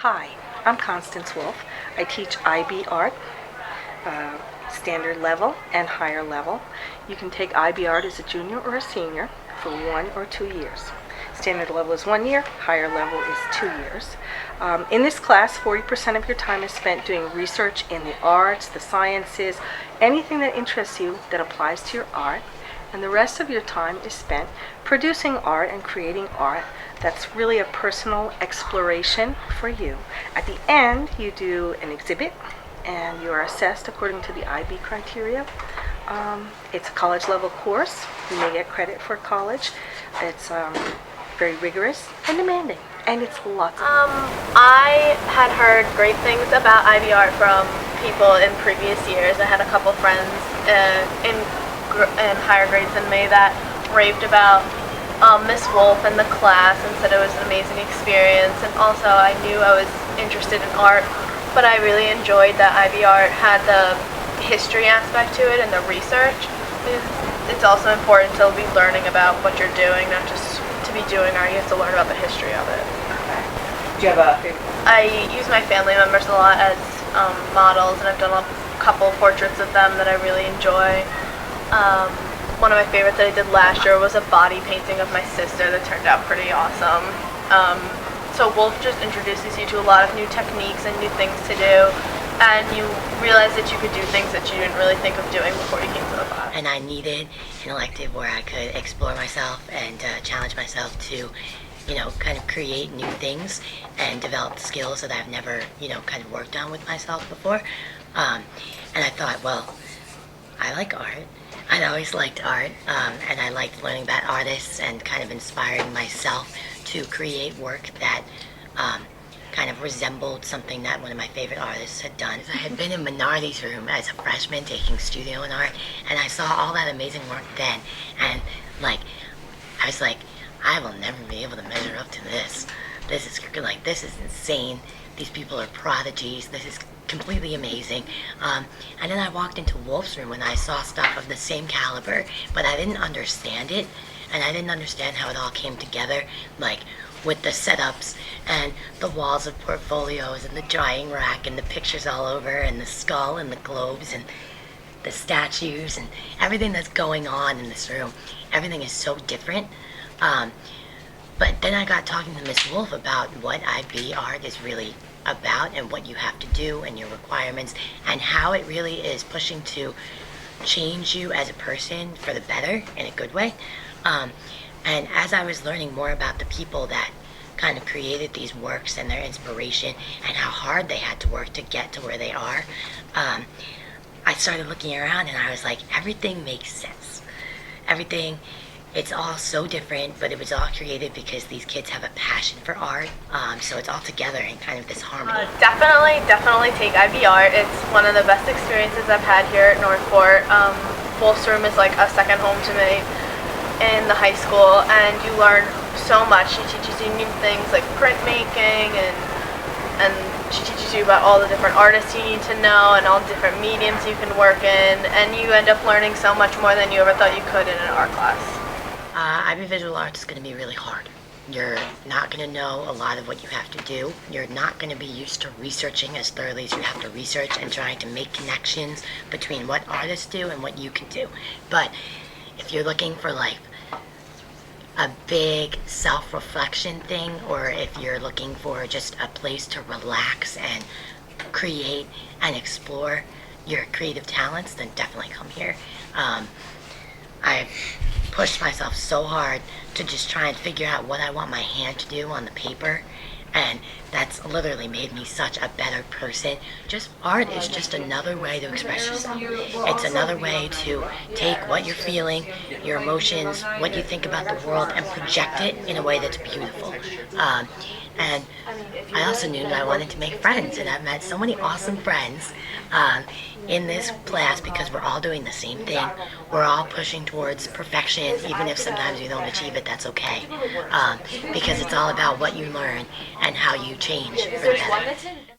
Hi, I'm Constance Wolf. I teach IB Art, standard level and higher level. You can take IB Art as a junior or a senior for 1 or 2 years. Standard level is 1 year, higher level is 2 years. In this class, 40% of your time is spent doing research in the arts, the sciences, anything that interests you that applies to your art. And the rest of your time is spent producing art and creating art that's really a personal exploration for you. At the end, you do an exhibit and you are assessed according to the IB criteria. It's a college level course. You may get credit for college. It's very rigorous and demanding, and it's lots of I had heard great things about IB Art from people in previous years. I had a couple friends in higher grades than me that raved about Miss Wolf and the class and said it was an amazing experience. And also I knew I was interested in art, but I really enjoyed that IB Art had the history aspect to it and the research. It's also important to be learning about what you're doing, not just to be doing art. You have to learn about the history of it. Okay. Do you have a favorite? I use my family members a lot as models, and I've done a couple portraits of them that I really enjoy. One of my favorites that I did last year was a body painting of my sister that turned out pretty awesome. So Wolf just introduces you to a lot of new techniques and new things to do, and you realize that you could do things that you didn't really think of doing before you came to the class. And I needed an elective where I could explore myself and challenge myself to, kind of create new things and develop skills that I've never, kind of worked on with myself before. And I thought, well, I like art. I'd always liked art, and I liked learning about artists and kind of inspiring myself to create work that kind of resembled something that one of my favorite artists had done. I had been in Minardi's room as a freshman taking studio in art, and I saw all that amazing work then, and I was like, I will never be able to measure up to this. This is insane. These people are prodigies. This is completely amazing. And then I walked into Wolf's room and I saw stuff of the same caliber, but I didn't understand it, and I didn't understand how it all came together, with the setups and the walls of portfolios and the drying rack and the pictures all over and the skull and the globes and the statues and everything that's going on in this room. Everything is so different. But then I got talking to Miss Wolf about what IB Art is really about and what you have to do and your requirements and how it really is pushing to change you as a person for the better in a good way. And as I was learning more about the people that kind of created these works and their inspiration and how hard they had to work to get to where they are, I started looking around and I was like, everything makes sense. Everything, it's all so different, but it was all created because these kids have a passion for art. So it's all together in kind of this harmony. Definitely take IB Art. It's one of the best experiences I've had here at Northport. Wolf's room is like a second home to me in the high school, and you learn so much. She teaches you new things like printmaking, and she teaches you about all the different artists you need to know and all different mediums you can work in, and you end up learning so much more than you ever thought you could in an art class. IB Visual Arts is going to be really hard. You're not going to know a lot of what you have to do. You're not going to be used to researching as thoroughly as you have to research and trying to make connections between what artists do and what you can do. But if you're looking for a big self-reflection thing, or if you're looking for just a place to relax and create and explore your creative talents, then definitely come here. I've pushed myself so hard to just try and figure out what I want my hand to do on the paper, and that's literally made me such a better person. Just art is just another way to express yourself. It's another way to take what you're feeling, your emotions, what you think about the world, and project it in a way that's beautiful. And I also knew that I wanted to make friends, and I've met so many awesome friends in this class because we're all doing the same thing. We're all pushing towards perfection, even if sometimes we don't achieve it, that's okay. Because it's all about what you learn and how you change for the better.